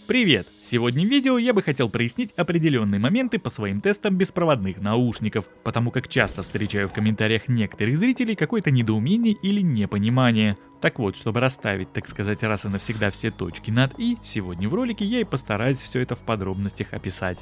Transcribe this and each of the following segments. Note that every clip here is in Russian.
Привет! Сегодня в видео я бы хотел прояснить определенные моменты по своим тестам беспроводных наушников, потому как часто встречаю в комментариях некоторых зрителей какое-то недоумение или непонимание. Так вот, чтобы расставить, так сказать, раз и навсегда все точки над «и», сегодня в ролике я и постараюсь все это в подробностях описать.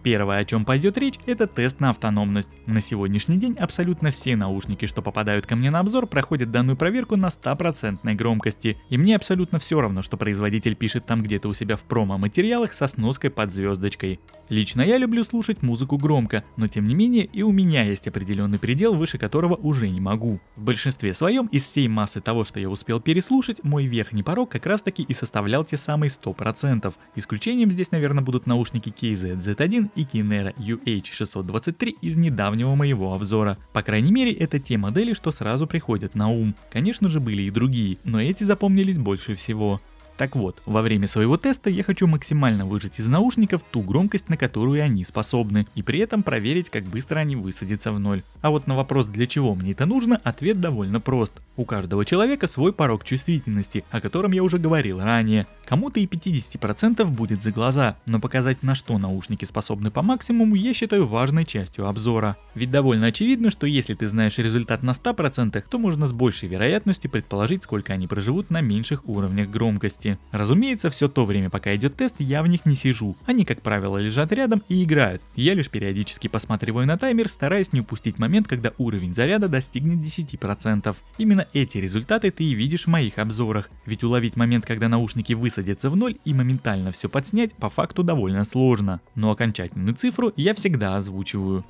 Первое, о чем пойдет речь, это тест на автономность. На сегодняшний день абсолютно все наушники, что попадают ко мне на обзор, проходят данную проверку на 100% громкости. И мне абсолютно все равно, что производитель пишет там где-то у себя в промо-материалах со сноской под звездочкой. Лично я люблю слушать музыку громко, но тем не менее и у меня есть определенный предел, выше которого уже не могу. В большинстве своем из всей массы того, что я успел переслушать, мой верхний порог как раз таки и составлял те самые 100%. Исключением здесь, наверное, будут наушники KZ-Z1 и Kinera UH623 из недавнего моего обзора. По крайней мере, это те модели, что сразу приходят на ум. Конечно же, были и другие, но эти запомнились больше всего. Так вот, во время своего теста я хочу максимально выжать из наушников ту громкость, на которую они способны, и при этом проверить, как быстро они высадятся в ноль. А вот на вопрос, для чего мне это нужно, ответ довольно прост. У каждого человека свой порог чувствительности, о котором я уже говорил ранее. Кому-то и 50% будет за глаза, но показать, на что наушники способны по максимуму, я считаю важной частью обзора. Ведь довольно очевидно, что если ты знаешь результат на 100%, то можно с большей вероятностью предположить, сколько они проживут на меньших уровнях громкости. Разумеется, все то время, пока идет тест, я в них не сижу. Они, как правило, лежат рядом и играют. Я лишь периодически посматриваю на таймер, стараясь не упустить момент, когда уровень заряда достигнет 10%. Именно эти результаты ты и видишь в моих обзорах. Ведь уловить момент, когда наушники высадятся в ноль и моментально все подснять, по факту довольно сложно. Но окончательную цифру я всегда озвучиваю.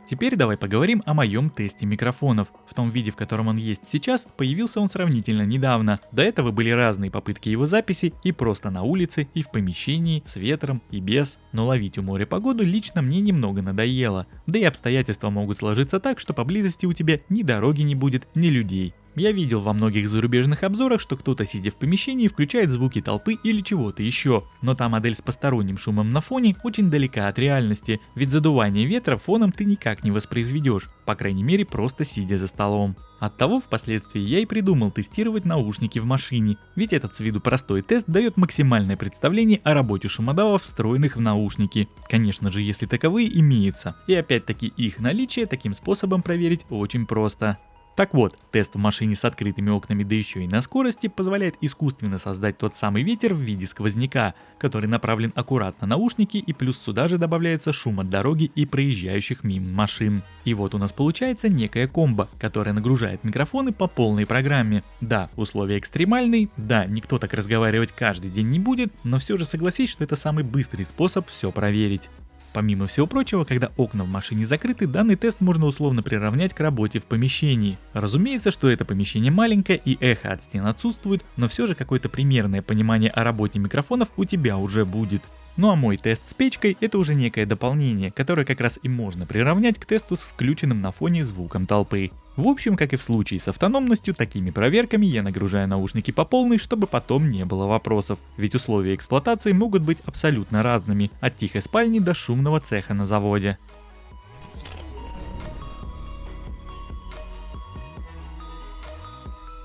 Теперь давай поговорим о моем тесте микрофонов. В том виде, в котором он есть сейчас, появился он сравнительно недавно. До этого были разные попытки его записи и просто на улице, и в помещении, с ветром, и без. Но ловить у моря погоду лично мне немного надоело. Да и обстоятельства могут сложиться так, что поблизости у тебя ни дороги не будет, ни людей. Я видел во многих зарубежных обзорах, что кто-то, сидя в помещении, включает звуки толпы или чего-то еще. Но та модель с посторонним шумом на фоне очень далека от реальности, ведь задувание ветра фоном ты никак не воспроизведешь, по крайней мере просто сидя за столом. Оттого впоследствии я и придумал тестировать наушники в машине, ведь этот с виду простой тест дает максимальное представление о работе шумодавов, встроенных в наушники. Конечно же, если таковые имеются. И опять-таки их наличие таким способом проверить очень просто. Так вот, тест в машине с открытыми окнами, да еще и на скорости, позволяет искусственно создать тот самый ветер в виде сквозняка, который направлен аккуратно на наушники, и плюс сюда же добавляется шум от дороги и проезжающих мимо машин. И вот у нас получается некая комбо, которая нагружает микрофоны по полной программе. Да, условия экстремальные, да, никто так разговаривать каждый день не будет, но все же согласись, что это самый быстрый способ все проверить. Помимо всего прочего, когда окна в машине закрыты, данный тест можно условно приравнять к работе в помещении. Разумеется, что это помещение маленькое и эхо от стен отсутствует, но все же какое-то примерное понимание о работе микрофонов у тебя уже будет. Ну а мой тест с печкой — это уже некое дополнение, которое как раз и можно приравнять к тесту с включенным на фоне звуком толпы. В общем, как и в случае с автономностью, такими проверками я нагружаю наушники по полной, чтобы потом не было вопросов. Ведь условия эксплуатации могут быть абсолютно разными, от тихой спальни до шумного цеха на заводе.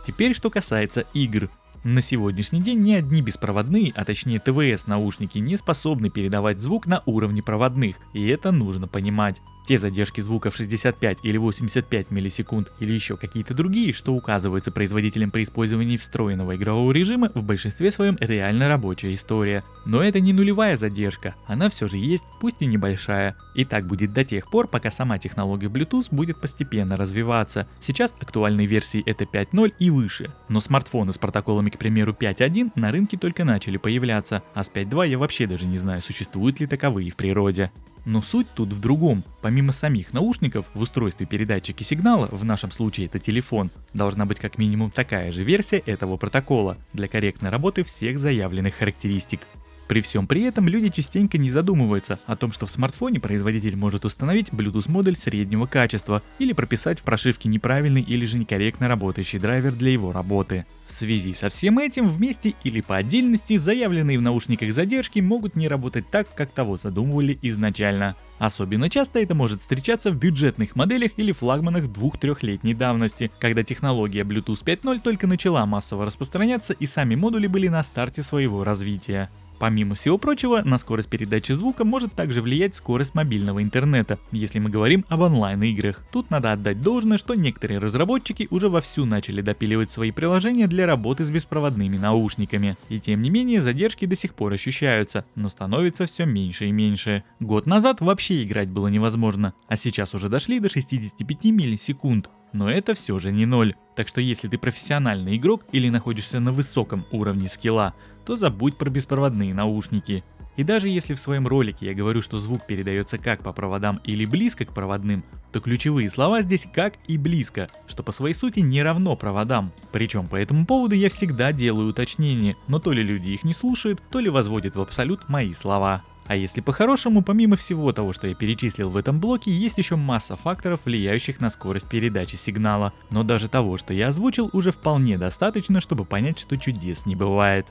Теперь что касается игр. На сегодняшний день ни одни беспроводные, а точнее ТВС наушники не способны передавать звук на уровне проводных, и это нужно понимать. Те задержки звука в 65 или 85 миллисекунд или еще какие-то другие, что указываются производителем при использовании встроенного игрового режима, в большинстве своем реально рабочая история. Но это не нулевая задержка, она все же есть, пусть и небольшая. И так будет до тех пор, пока сама технология Bluetooth будет постепенно развиваться. Сейчас актуальные версии это 5.0 и выше, но смартфоны с протоколами, к примеру, 5.1 на рынке только начали появляться, а с 5.2 я вообще даже не знаю, существуют ли таковые в природе. Но суть тут в другом. Помимо самих наушников, в устройстве передатчики сигнала, в нашем случае это телефон, должна быть как минимум такая же версия этого протокола для корректной работы всех заявленных характеристик. При всем при этом люди частенько не задумываются о том, что в смартфоне производитель может установить Bluetooth модуль среднего качества или прописать в прошивке неправильный или же некорректно работающий драйвер для его работы. В связи со всем этим вместе или по отдельности заявленные в наушниках задержки могут не работать так, как того задумывали изначально. Особенно часто это может встречаться в бюджетных моделях или флагманах 2-3-летней давности, когда технология Bluetooth 5.0 только начала массово распространяться и сами модули были на старте своего развития. Помимо всего прочего, на скорость передачи звука может также влиять скорость мобильного интернета, если мы говорим об онлайн-играх. Тут надо отдать должное, что некоторые разработчики уже вовсю начали допиливать свои приложения для работы с беспроводными наушниками. И тем не менее, задержки до сих пор ощущаются, но становится все меньше и меньше. Год назад вообще играть было невозможно, а сейчас уже дошли до 65 миллисекунд. Но это все же не ноль, так что если ты профессиональный игрок или находишься на высоком уровне скилла, то забудь про беспроводные наушники. И даже если в своем ролике я говорю, что звук передается как по проводам или близко к проводным, то ключевые слова здесь как и близко, что по своей сути не равно проводам. Причем по этому поводу я всегда делаю уточнения, но то ли люди их не слушают, то ли возводят в абсолют мои слова. А если по-хорошему, помимо всего того, что я перечислил в этом блоке, есть еще масса факторов, влияющих на скорость передачи сигнала. Но даже того, что я озвучил, уже вполне достаточно, чтобы понять, что чудес не бывает.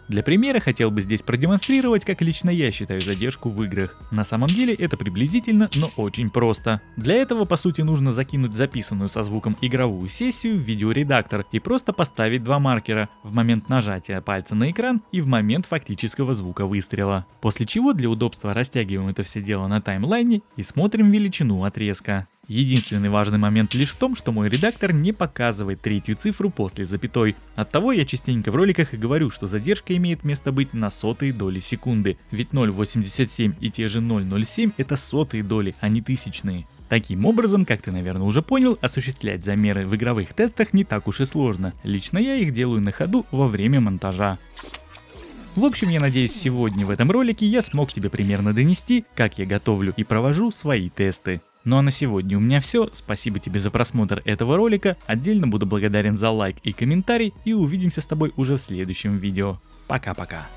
Для примера хотел бы здесь продемонстрировать, как лично я считаю задержку в играх. На самом деле это приблизительно, но очень просто. Для этого по сути нужно закинуть записанную со звуком игровую сессию в видеоредактор и просто поставить два маркера в момент нажатия пальца на экран и в момент фактического звука выстрела. После чего для удобства растягиваем это все дело на таймлайне и смотрим величину отрезка. Единственный важный момент лишь в том, что мой редактор не показывает третью цифру после запятой. Оттого я частенько в роликах и говорю, что задержка имеет место быть на сотые доли секунды. Ведь 0.87 и те же 0.07 это сотые доли, а не тысячные. Таким образом, как ты, наверное, уже понял, осуществлять замеры в игровых тестах не так уж и сложно. Лично я их делаю на ходу во время монтажа. В общем, я надеюсь, сегодня в этом ролике я смог тебе примерно донести, как я готовлю и провожу свои тесты. Ну а на сегодня у меня все. Спасибо тебе за просмотр этого ролика. Отдельно буду благодарен за лайк и комментарий. И увидимся с тобой уже в следующем видео. Пока-пока.